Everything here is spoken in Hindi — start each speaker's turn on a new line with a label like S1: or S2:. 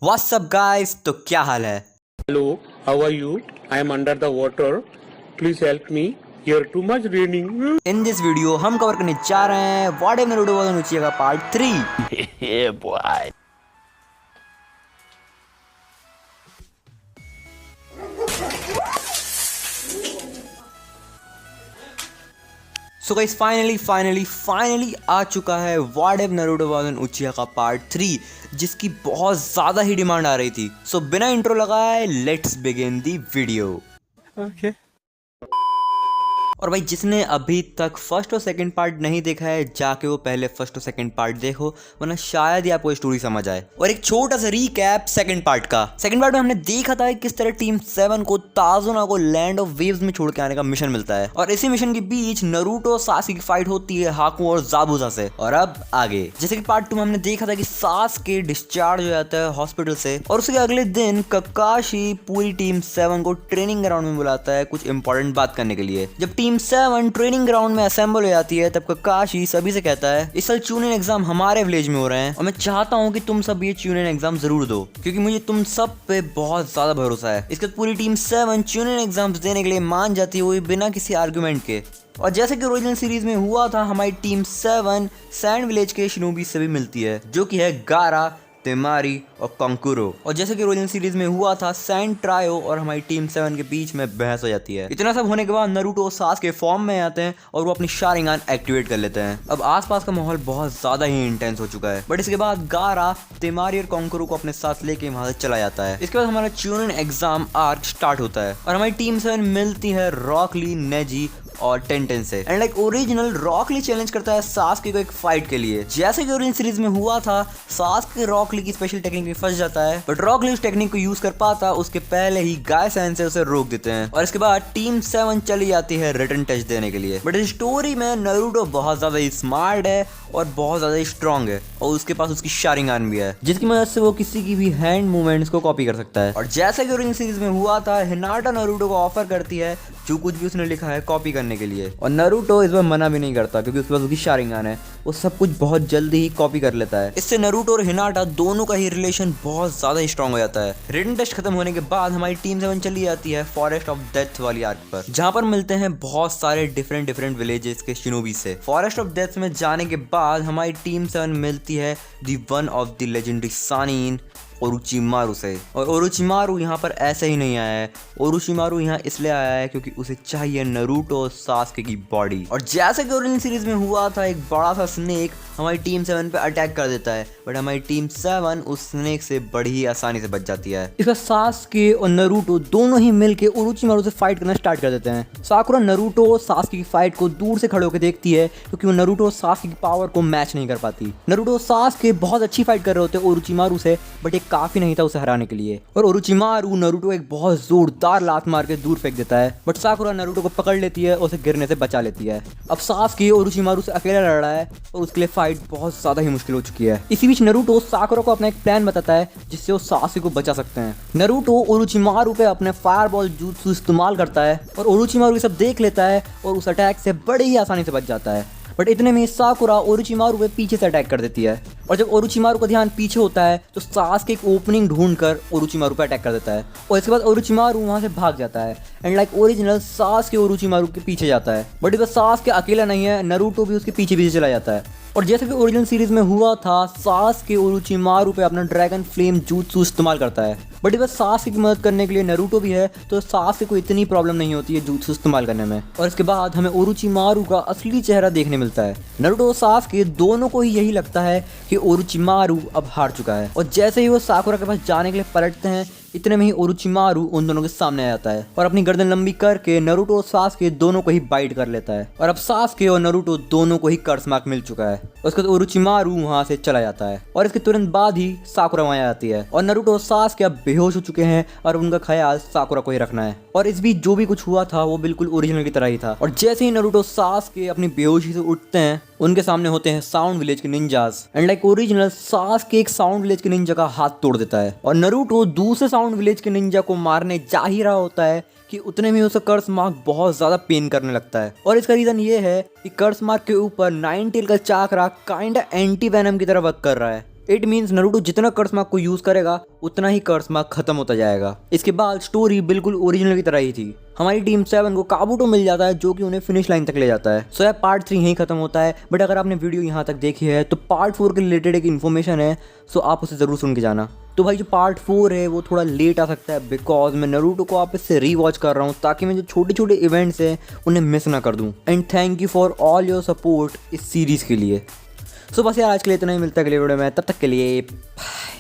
S1: What's up guys? तो क्या हाल है?
S2: Hello, how are you? I am under the water. Please help me. Here too much raining.
S1: In this video हम कवर करने जा रहे हैं what if Naruto was Uchiha का part 3।
S3: Yeah, boy.
S1: So guys finally आ चुका है what if Naruto was Uchiha का पार्ट 3, जिसकी बहुत ज़्यादा ही डिमांड आ रही थी। सो बिना इंट्रो लगाए let's begin the video.
S2: Okay.
S1: और भाई जिसने अभी तक फर्स्ट और सेकंड पार्ट नहीं देखा है, जाके वो पहले फर्स्ट और सेकंड पार्ट देखो, वरना शायद ही आपको स्टोरी समझ आए। और एक छोटा सा रीकैप सेकंड पार्ट का। सेकंड पार्ट में हमने देखा था किस तरह टीम 7 को ताजुना को लैंड ऑफ वेव्स में छोड़ के आने का मिशन मिलता है, और इसी मिशन के बीच नारुतो और सासुके की फाइट होती है हाकू और ज़ाबुजा से। और अब आगे जैसे कि पार्ट 2 में हमने देखा था कि सासुके डिस्चार्ज हो जाता है हॉस्पिटल से, और उसके अगले दिन ककाशी पूरी टीम 7 को ट्रेनिंग ग्राउंड में बुलाता है कुछ इंपॉर्टेंट बात करने के लिए। जब टीम 7 ट्रेनिंग ग्राउंड में असेंबल हो जाती है, तब ककाशी सभी से कहता है इस साल चूनिन एग्जाम हमारे विलेज में हो रहे हैं, और मैं चाहता हूँ कि तुम सब ये चूनिन एग्जाम जरूर दो, क्योंकि मुझे तुम सब पे बहुत ज्यादा भरोसा है। इसके बाद पूरी टीम 7 चूनिन एग्जाम्स देने के लिए मान जाती है, वो भी बिना किसी आर्गुमेंट के। और जैसे कि ओरिजिनल सीरीज में हुआ था, हमारी टीम 7 सैंड विलेज के शिनोबी से भी मिलती है, जो कि है गारा, तेमारी और कंकुरो। और जैसे कि ओरिजिनल सीरीज में हुआ था, सैंड ट्रायो और हमारी टीम 7 के बीच में बहस हो जाती है। इतना सब होने के बाद नारुतो सासुके फॉर्म में आते हैं और वो अपनी शारिंगान एक्टिवेट कर लेते हैं। अब आसपास का माहौल बहुत ज्यादा ही इंटेंस हो चुका है, बट इसके बाद गारा, तेमारी और कंकुरो को अपने साथ लेके वहां से चला जाता है। इसके बाद हमारा चूनिन एग्जाम आर्क स्टार्ट होता है और हमारी टीम 7 मिलती है रॉक ली, नेजी और टेंटेन से। And like original Rock Lee challenge करता है सासुके को एक फाइट के लिए। जैसे कि ओरिजिनल सीरीज में हुआ था, सासुके रॉक ली की स्पेशल टेक्निक में फंस जाता है, बट रॉक ली उस टेक्निक को यूज कर पाता उसके पहले ही गाय सैन से उसे रोक देते हैं। और इसके बाद टीम 7 चली जाती है रिटर्न टच देने के लिए। बट इस स्टोरी में नारुतो बहुत ज्यादा स्मार्ट है और बहुत ज्यादा स्ट्रॉन्ग है, और उसके पास उसकी शारिंगान भी है, जिसकी मदद से वो किसी की भी हैंड मूवमेंट्स को कॉपी कर सकता है। और जैसे कि ओरिजिनल सीरीज में हुआ था, हिनाटा नारुतो को ऑफर करती है जो कुछ भी उसने लिखा है कॉपी करने के लिए, और नारुतो इस बार मना भी नहीं करता, क्योंकि उसके पास उसकी शारिंगान है, वो सब कुछ बहुत जल्दी ही कॉपी कर लेता है। इससे नारुतो और हिनाटा दोनों का ही रिलेशन बहुत ज्यादा स्ट्रॉन्ग हो जाता है। रिटन टेस्ट खत्म होने के बाद हमारी टीम 7 चली जाती है फॉरेस्ट ऑफ डेथ वाली आर्क पर, जहां पर मिलते हैं बहुत सारे डिफरेंट विलेजेस के शिनोबी से। फॉरेस्ट ऑफ डेथ में जाने के बाद हमारी टीम 7 मिलती है the one of the legendary Sannin Orochimaru से। और ओरोचिमारू यहाँ पर ऐसे ही नहीं आया है, ओरोचिमारू यहाँ इसलिए आया है क्योंकि उसे चाहिए नारुतो और सासुके की बॉडी। और जैसे कि ओरिजिनल सीरीज में हुआ था, एक बड़ा सा स्नेक हमारी टीम 7 पे अटैक कर देता है, बट हमारी टीम 7 उस स्नेक से बड़ी ही आसानी से बच जाती है। इसका सासुके और नारुतो दोनों ही मिलके ओरोचिमारू से फाइट करना स्टार्ट कर देते हैं। साकुरा नारुतो और सासुके की फाइट को दूर से खड़े होकर देखती है, क्योंकि वो नारुतो और सासुके की पावर को मैच नहीं कर पाती। नारुतो और सासुके बहुत अच्छी फाइट कर रहे होते ओरोचिमारू से, बट काफी नहीं था उसे हराने के लिए। और ओरोचिमारू नारुतो एक बहुत जोरदार लात मार के दूर फेंक देता है, बट साकुरा नारुतो को पकड़ लेती है और उसे गिरने से बचा लेती है। अब सासुके ओरोचिमारू से अकेला लड़ रहा है और उसके लिए फाइट बहुत ज्यादा ही मुश्किल हो चुकी है। इसी बीच नारुतो साकुरा को अपना एक प्लान बताता है जिससे वो सासुके को बचा सकते हैं। नारुतो ओरोचिमारू पे अपने फायरबॉल jutsu इस्तेमाल करता है, और ओरोचिमारू ये सब देख लेता है और उस अटैक से बड़ी ही आसानी से बच जाता है। बट इतने में साकुरा ओरोचिमारू पे पीछे से अटैक कर देती है, और जब ओरोचिमारू का ध्यान पीछे होता है तो सासुके एक ओपनिंग ढूंढकर ओरोचिमारू पे अटैक कर देता है, और इसके बाद ओरोचिमारू वहां से भाग जाता है। एंड लाइक ओरिजिनल सासुके ओरोचिमारू के पीछे जाता है, बट इस बार सासुके अकेला नहीं है, नारुतो भी उसके पीछे पीछे चला जाता है। और जैसे कि ओरिजिनल सीरीज में हुआ था, सासुके ओरोचिमारू पे अपना ड्रैगन फ्लेम jutsu इस्तेमाल करता है, बट इस बार सासुके की मदद करने के लिए नारुतो भी है, तो सासुके को इतनी प्रॉब्लम नहीं होती है jutsu इस्तेमाल करने में। और इसके बाद हमें ओरोचिमारू का असली चेहरा देखने मिलता है। नारुतो और सासुके दोनों को ही यही लगता है कि ओरोचिमारू अब हार चुका है, और जैसे ही वो साकुरा के पास जाने के लिए पलटते हैं, इतने में ही ओरोचिमारू उन दोनों के सामने आ जाता है और अपनी गर्दन लंबी करके नारुतो और सासुके दोनों को ही बाइट कर लेता है। और अब सासुके और नारुतो दोनों को ही कर्स मार्क मिल चुका है। उसके बाद ओरोचिमारू वहां से चला जाता है, और इसके तुरंत बाद ही साकुरा वहां आ जाती है, और नारुतो और सासुके अब बेहोश हो चुके हैं और उनका ख्याल साकुरा को ही रखना है। और इस बीच जो भी कुछ हुआ था वो बिल्कुल ओरिजिनल की तरह ही था। और जैसे ही नारुतो और सासुके अपनी बेहोशी से उठते हैं, उनके सामने होते हैं साउंड विलेज के निंजास। एंड लाइक ओरिजिनल सासुके एक साउंड विलेज के निंजा का हाथ तोड़ देता है, और नारुतो दूसरे साउंड विलेज के निंजा को मारने जा ही रहा होता है कि उतने में उसे कर्स मार्क बहुत ज्यादा पेन करने लगता है। और इसका रीजन ये है कि कर्स मार्क के ऊपर नाइन टेल का चाकरा काइंड एंटी वेनम की तरह वर्क कर रहा है, इट मीन्स नारुतो जितना कर्स मार्क को यूज करेगा उतना ही कर्स मार्क खत्म होता जाएगा। इसके बाद स्टोरी बिल्कुल ओरिजिनल की तरह ही थी। हमारी टीम 7 को काबूटो मिल जाता है जो कि उन्हें फिनिश लाइन तक ले जाता है। सो यार पार्ट 3 यहीं खत्म होता है। बट अगर आपने वीडियो यहाँ तक देखी है तो पार्ट 4 के रिलेटेड एक इन्फॉर्मेशन है, सो आप उसे ज़रूर सुन के जाना। तो भाई जो पार्ट 4 है वो थोड़ा लेट आ सकता है बिकॉज मैं नारुतो को वापस से रीवॉच कर रहा हूँ ताकि मैं जो छोटे छोटे इवेंट्स हैं उन्हें मिस ना कर दूँ। And thank you for all your support इस सीरीज़ के लिए। सो बस यार आज के लिए इतना ही, मिलता है अगले वीडियो में, तब तक के लिए